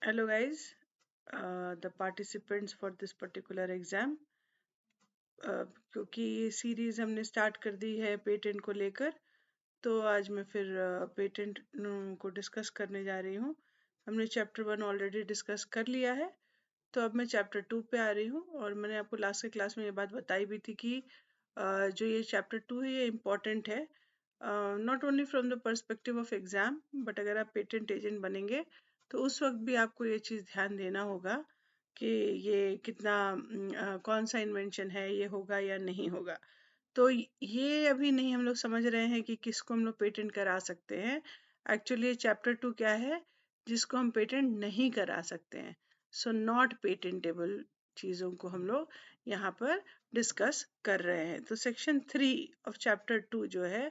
Hello guys, the participants for this particular exam. क्योंकि ये series हमने स्टार्ट कर दी है पेटेंट को लेकर, तो आज मैं फिर पेटेंट को डिस्कस करने जा रही हूँ। हमने चैप्टर 1 ऑलरेडी डिस्कस कर लिया है, तो अब मैं चैप्टर 2 पे आ रही हूँ। और मैंने आपको लास्ट के क्लास में ये बात बताई भी थी कि जो ये चैप्टर 2 है ये इम्पॉर्टेंट है, not only from the perspective of exam, but अगर आप पेटेंट एजेंट बनेंगे तो उस वक्त भी आपको ये चीज़ ध्यान देना होगा कि ये कितना कौन सा इन्वेंशन है, ये होगा या नहीं होगा। तो ये अभी नहीं हम लोग समझ रहे हैं कि किसको हम लोग पेटेंट करा सकते हैं। एक्चुअली चैप्टर 2 क्या है, जिसको हम पेटेंट नहीं करा सकते हैं। सो नॉट पेटेंटेबल चीज़ों को हम लोग यहाँ पर डिस्कस कर रहे हैं। तो सेक्शन 3 ऑफ चैप्टर 2 जो है,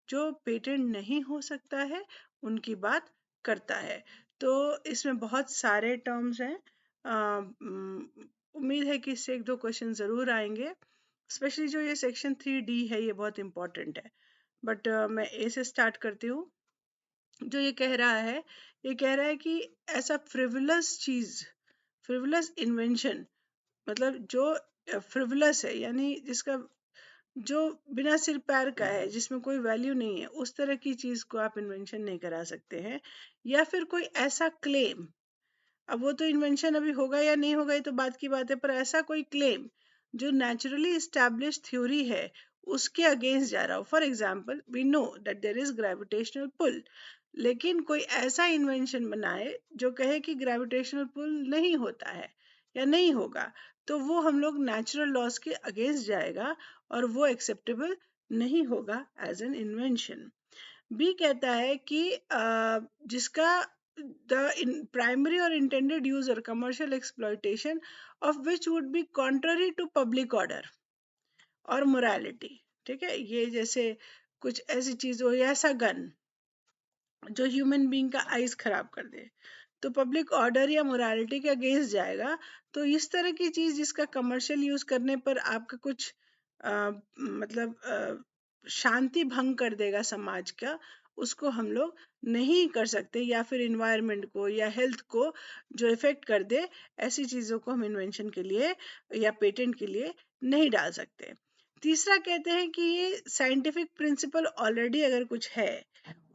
जो पेटेंट नहीं हो सकता है उनकी बात करता है। तो इसमें बहुत सारे टर्म्स हैं। उम्मीद है कि इससे एक दो क्वेश्चन ज़रूर आएंगे। स्पेशली जो ये सेक्शन 3D है ये बहुत इंपॉर्टेंट है। बट मैं ए से स्टार्ट करती हूँ। जो ये कह रहा है, ये कह रहा है कि ऐसा फ्रिवलस चीज़, फ्रिवलस इन्वेंशन, मतलब जो फ्रिवलस है यानी जिसका जो बिना सिर पैर का है, जिसमें कोई वैल्यू नहीं है, उस तरह की चीज को आप इन्वेंशन नहीं करा सकते हैं। या फिर कोई ऐसा क्लेम, अब वो तो इन्वेंशन अभी होगा या नहीं होगा ये तो बात की बात है, पर ऐसा कोई क्लेम जो नेचुरली इस्टेब्लिश थ्योरी है उसके अगेंस्ट जा रहा हो। For example, we know that there is gravitational pull, लेकिन कोई ऐसा इन्वेंशन बनाए जो कहे कि ग्रेविटेशनल पुल नहीं होता है या नहीं होगा, तो वो हम लोग नेचुरल लॉज के अगेंस्ट जाएगा और वो एक्सेप्टेबल नहीं होगा एज एन इन्वेंशन। बी कहता है कि जिसका the primary or intended use or commercial exploitation of which would be contrary to public order और morality। ठीक है, ये जैसे कुछ ऐसी चीज हो या ऐसा गन जो ह्यूमन बीइंग का आइज खराब कर दे, तो पब्लिक ऑर्डर या मोरालिटी के अगेंस्ट जाएगा। तो इस तरह की चीज जिसका कमर्शियल यूज करने पर आपका कुछ मतलब शांति भंग कर देगा समाज का, उसको हम लोग नहीं कर सकते। या फिर इन्वायरमेंट को या हेल्थ को जो इफेक्ट कर दे, ऐसी चीजों को हम इन्वेंशन के लिए या पेटेंट के लिए नहीं डाल सकते। तीसरा कहते हैं कि ये साइंटिफिक प्रिंसिपल ऑलरेडी अगर कुछ है,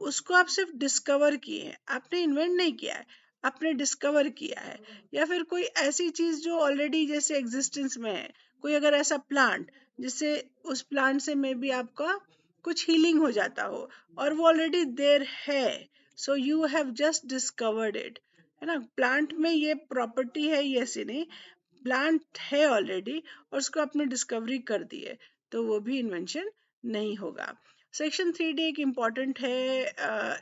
उसको आप सिर्फ डिस्कवर किए हैं, आपने इन्वेंट नहीं किया है, आपने डिस्कवर किया है। या फिर कोई ऐसी चीज जो ऑलरेडी जैसे एग्जिस्टेंस में है, कोई अगर ऐसा प्लांट जिससे उस प्लांट से मे बी आपका कुछ हीलिंग हो जाता हो और वो ऑलरेडी देर है, so you have just discovered it, है ना। प्लांट में ये प्रॉपर्टी है, ये ऐसे नहीं, प्लांट है ऑलरेडी और उसको आपने डिस्कवरी कर दी है, तो वो भी इन्वेंशन नहीं होगा। सेक्शन 3D एक इम्पॉर्टेंट है,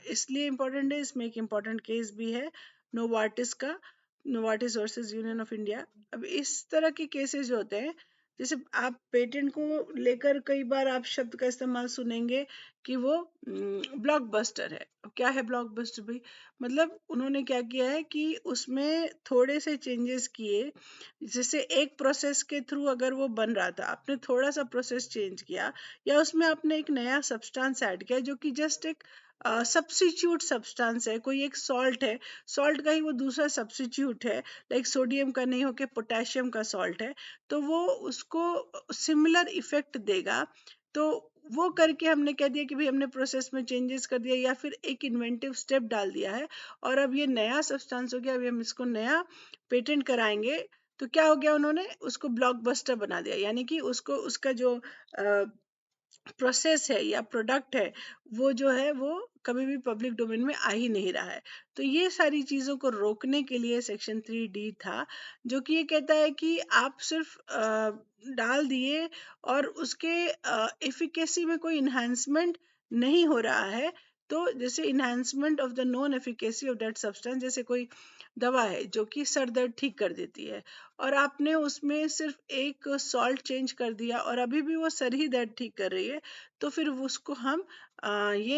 इसलिए इम्पॉर्टेंट है, इसमें एक इम्पॉर्टेंट केस भी है नोवार्टिस का, Novartis versus union of India. अब इस तरह के केसेस जो होते हैं, जैसे आप पेटेंट को लेकर कई बार आप शब्द का इस्तेमाल सुनेंगे कि वो ब्लॉकबस्टर है। अब क्या है ब्लॉकबस्टर भाई, मतलब उन्होंने क्या किया है कि उसमें थोड़े से चेंजेस किए। जैसे एक प्रोसेस के थ्रू अगर वो बन रहा था, आपने थोड़ा सा प्रोसेस चेंज किया या उसमें आपने एक नया सब्सटेंस ऐड किया जो कि जस्ट एक सब्स्टिट्यूट सब्सटेंस है, कोई एक सॉल्ट है, सॉल्ट का ही वो दूसरा सब्स्टिट्यूट है, लाइक सोडियम का नहीं होके पोटेशियम का सॉल्ट है, तो वो उसको सिमिलर इफेक्ट देगा। तो वो करके हमने कह दिया कि भाई हमने प्रोसेस में चेंजेस कर दिया या फिर एक इन्वेंटिव स्टेप डाल दिया है और अब ये नया सब्सटेंस हो गया, अभी हम इसको नया पेटेंट कराएंगे। तो क्या हो गया, उन्होंने उसको ब्लॉकबस्टर बना दिया, यानी कि उसको उसका जो प्रोसेस है या प्रोडक्ट है, वो जो है वो कभी भी पब्लिक डोमेन में आ ही नहीं रहा है। तो ये सारी चीजों को रोकने के लिए सेक्शन 3D था, जो कि ये कहता है कि आप सिर्फ डाल दिए और उसके एफिकेसी में कोई इन्हांसमेंट नहीं हो रहा है। तो जैसे enhancement of the non efficacy of that substance, जैसे कोई दवा है जो कि सर दर्द ठीक कर देती है और आपने उसमें सिर्फ एक सॉल्ट चेंज कर दिया और अभी भी वो सर ही दर्द ठीक कर रही है, तो फिर उसको हम ये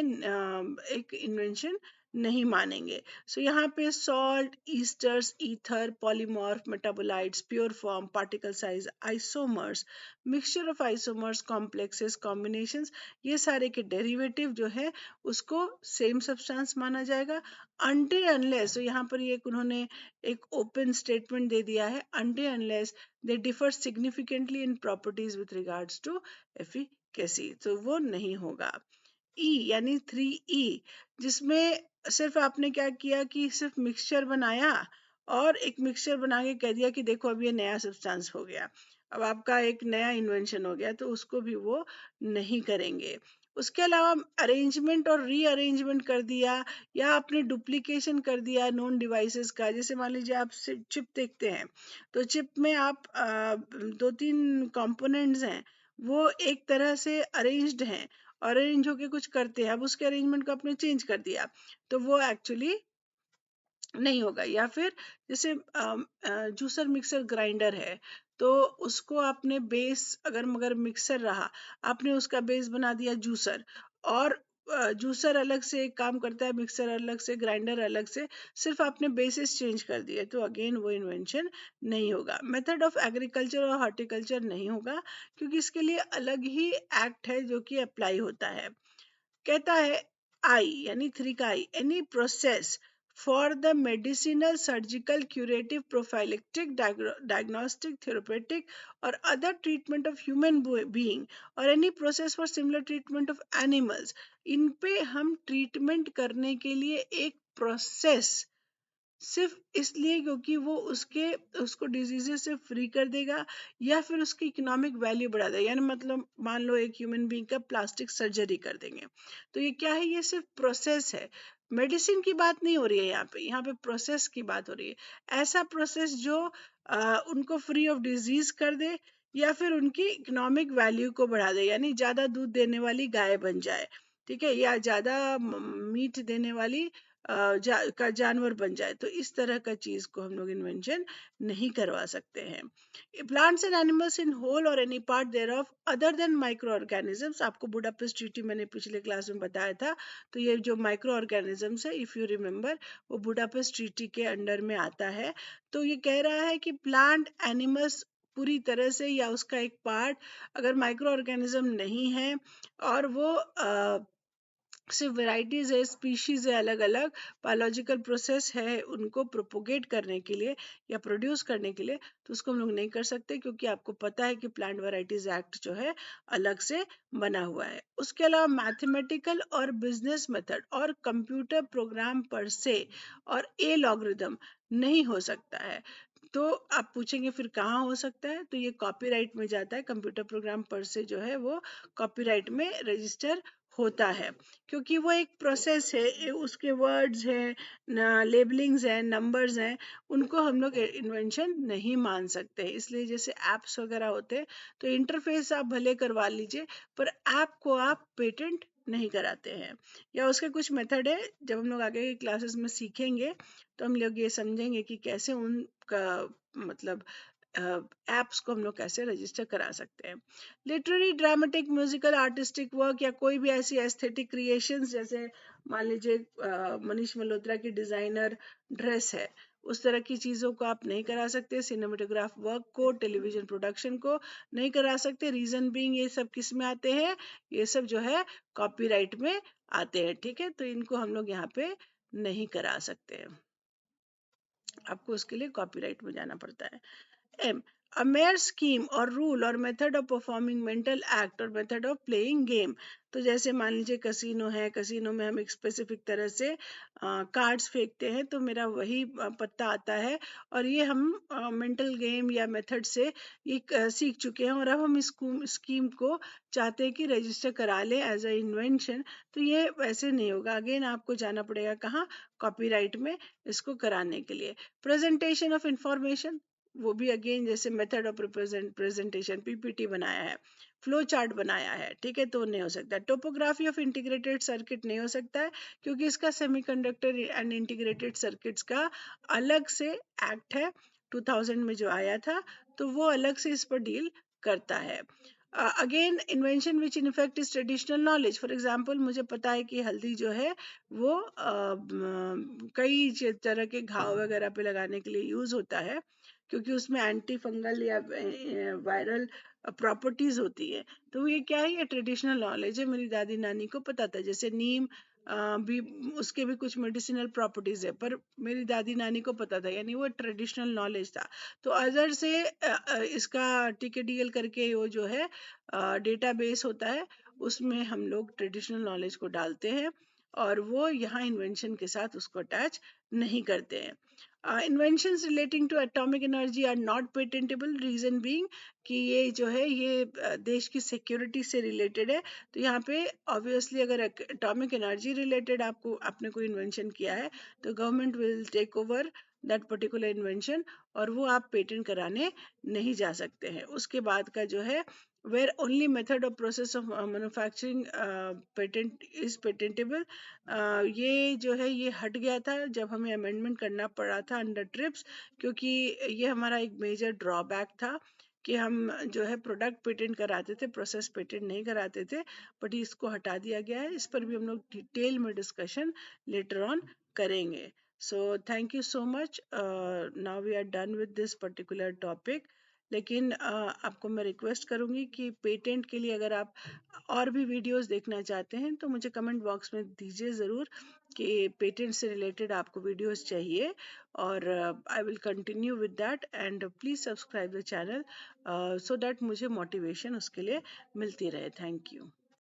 एक इन्वेंशन नहीं मानेंगे। सो यहाँ पे salt, esters, ether, polymorph, metabolites, pure form, particle size, isomers, mixture of isomers, complexes, combinations, ये सारे के डेरिवेटिव जो है उसको सेम सब्सटेंस माना जाएगा अनटिल अनलेस। तो यहाँ पर ये उन्होंने एक ओपन स्टेटमेंट दे दिया है, until unless they differ significantly in properties with regards to efficacy, तो वो नहीं होगा। ई यानी 3E, जिसमें सिर्फ आपने क्या किया कि सिर्फ मिक्सचर बनाया और एक मिक्सचर बना के कह दिया कि देखो अब ये नया सब्सटेंस हो गया, अब आपका एक नया इन्वेंशन हो गया, तो उसको भी वो नहीं करेंगे। उसके अलावा अरेंजमेंट और रीअरेंजमेंट कर दिया या आपने डुप्लीकेशन कर दिया नोन डिवाइसेस का। जैसे मान लीजिए आप चिप देखते हैं, तो चिप में आप दो तीन कंपोनेंट्स हैं, वो एक तरह से अरेंज्ड हैं, अरेंज होके कुछ करते हैं, अब उसके अरेंजमेंट को आपने चेंज कर दिया तो वो एक्चुअली नहीं होगा। या फिर जैसे जूसर मिक्सर ग्राइंडर है, तो उसको आपने बेस अगर मगर मिक्सर रहा, आपने उसका बेस बना दिया जूसर, और जूसर अलग से एक काम करता है, मिक्सर अलग से, ग्राइंडर अलग से, सिर्फ आपने बेसिस चेंज कर दिए, तो अगेन वो इन्वेंशन नहीं होगा। मेथड ऑफ एग्रीकल्चर और हॉर्टिकल्चर नहीं होगा, क्योंकि इसके लिए अलग ही एक्ट है जो कि अप्लाई होता है। कहता है आई यानी 3 का I, any process for the medicinal, surgical, curative, prophylactic, diagnostic, therapeutic और other treatment of human being और any process for similar treatment of animals, इन पे हम ट्रीटमेंट करने के लिए एक प्रोसेस सिर्फ इसलिए क्योंकि वो उसको डिजीजेस से फ्री कर देगा या फिर उसकी इकोनॉमिक वैल्यू बढ़ा देगा। यानी मतलब मान लो एक ह्यूमन बीइंग का प्लास्टिक सर्जरी कर देंगे, तो ये क्या है, ये सिर्फ प्रोसेस है, मेडिसिन की बात नहीं हो रही है यहाँ पे प्रोसेस की बात हो रही है। ऐसा प्रोसेस जो उनको फ्री ऑफ डिजीज कर दे या फिर उनकी इकोनॉमिक वैल्यू को बढ़ा दे, यानी ज्यादा दूध देने वाली गाय बन जाए, ठीक है, या ज्यादा मीट देने वाली का जानवर बन जाए, तो इस तरह का चीज को हम लोग इन्वेंशन नहीं करवा सकते हैं। Plants and animals in whole और any part thereof other than micro organisms, आपको बुडापेस्ट ट्रीटी मैंने पिछले क्लास में बताया था, तो ये जो माइक्रो ऑर्गेनिजम्स है, इफ यू रिमेम्बर, वो बुडापेस्ट ट्रीटी के अंडर में आता है। तो ये कह रहा है कि प्लांट एनिमल्स पूरी तरह से या उसका एक पार्ट अगर माइक्रो ऑर्गेनिज्म नहीं है और वो सिर्फ वेराइटीज है, स्पीशीज है, अलग अलग बायोलॉजिकल प्रोसेस है उनको प्रोपोगेट करने के लिए या प्रोड्यूस करने के लिए, तो उसको हम लोग नहीं कर सकते, क्योंकि आपको पता है कि प्लांट वेराइटीज एक्ट जो है अलग से बना हुआ है। उसके अलावा मैथमेटिकल और बिजनेस मेथड और कंप्यूटर प्रोग्राम पर से और ए लॉगरिदम नहीं हो सकता है। तो आप पूछेंगे फिर कहाँ हो सकता है, तो ये कॉपीराइट में जाता है। कंप्यूटर प्रोग्राम पर से जो है वो कॉपीराइट में रजिस्टर होता है, क्योंकि वो एक प्रोसेस है, उसके वर्ड्स हैं, लेबलिंग्स हैं, नंबर्स हैं, उनको हम लोग इन्वेंशन नहीं मान सकते। इसलिए जैसे एप्स वगैरह होते हैं, तो इंटरफेस आप भले करवा लीजिए, पर ऐप को आप पेटेंट नहीं कराते हैं। या उसके कुछ मेथड है, जब हम लोग आगे की क्लासेस में सीखेंगे तो हम लोग ये समझेंगे कि कैसे उनका मतलब एप्स को हम लोग कैसे रजिस्टर करा सकते हैं। Literary, dramatic, musical, artistic work या कोई भी ऐसी एस्थेटिक क्रिएशंस, जैसे मान लीजिए मनीष मल्होत्रा की डिजाइनर ड्रेस है, उस तरह की चीजों को आप नहीं करा सकते। सिनेमेटोग्राफ वर्क को, टेलीविजन प्रोडक्शन को नहीं करा सकते। रीजन बीइंग ये सब किस में आते हैं, ये सब जो है कॉपीराइट में आते हैं, ठीक है, तो इनको हम लोग यहाँ पे नहीं करा सकते हैं, आपको उसके लिए कॉपीराइट में जाना पड़ता है। M. A mere scheme or rule or method of performing mental act or method of playing game. तो जैसे मान लीजिए कसिनो है, कसिनो में हम एक स्पेसिफिक तरह से कार्ड्स फेंकते हैं, तो मेरा वही पत्ता आता है, और ये हम मेंटल गेम या मेथड से ये सीख चुके हैं, और अब हम इस स्कीम को चाहते हैं कि रजिस्टर करा लें एज अ इन्वेंशन, तो ये वैसे नहीं होगा। अगेन आपको जाना पड़ेगा कहाँ, कॉपीराइट में इसको कराने के लिए। प्रेजेंटेशन ऑफ इंफॉर्मेशन, वो भी अगेन जैसे मेथड ऑफ प्रेजेंटेशन, पीपीटी बनाया है, फ्लो चार्ट बनाया है, ठीक है, तो नहीं हो सकता। टोपोग्राफी ऑफ इंटीग्रेटेड सर्किट नहीं हो सकता है, क्योंकि इसका सेमीकंडक्टर एंड इंटीग्रेटेड सर्किट्स का अलग से एक्ट है 2000 में जो आया था, तो वो अलग से इस पर डील करता है। Again invention which in effect is traditional knowledge. For example मुझे पता है कि हल्दी जो है वो कई तरह के घाव वगैरह पे लगाने के लिए यूज होता है, क्योंकि उसमें एंटी फंगल या वायरल प्रॉपर्टीज होती है। तो ये क्या है, ये ट्रेडिशनल नॉलेज है, मेरी दादी नानी को पता था। जैसे नीम भी, उसके भी कुछ मेडिसिनल प्रॉपर्टीज है, पर मेरी दादी नानी को पता था, यानी वो ट्रेडिशनल नॉलेज था। तो अदर से इसका टीकेडीएल करके वो जो है डेटाबेस होता है, उसमें हम लोग ट्रेडिशनल नॉलेज को डालते हैं और वो यहाँ इन्वेंशन के साथ उसको अटैच नहीं करते हैं। Inventions relating to atomic energy are not patentable, reason being कि ये जो है ये देश की सिक्योरिटी से रिलेटेड है। तो यहाँ पे ऑब्वियसली अगर एटॉमिक एनर्जी रिलेटेड आपने कोई इन्वेंशन किया है तो government will take over that particular invention, और वो आप पेटेंट कराने नहीं जा सकते हैं। उसके बाद का जो है, where only method or process of manufacturing patent is patentable, ये जो है ये हट गया था जब हमें अमेंडमेंट करना पड़ा था अंडर ट्रिप्स, क्योंकि ये हमारा एक मेजर ड्रॉबैक था कि हम जो है प्रोडक्ट पेटेंट कराते थे, प्रोसेस पेटेंट नहीं कराते थे। बट इसको हटा दिया गया है, इस पर भी हम लोग डिटेल में डिस्कशन लेटर ऑन करेंगे। So thank you so much. Now we are done with this particular topic. लेकिन आपको मैं रिक्वेस्ट करूंगी कि पेटेंट के लिए अगर आप और भी वीडियोस देखना चाहते हैं तो मुझे कमेंट बॉक्स में दीजिए ज़रूर कि पेटेंट से रिलेटेड आपको वीडियोस चाहिए, और I will continue with that. And please subscribe the channel so that मुझे मोटिवेशन उसके लिए मिलती रहे। Thank you.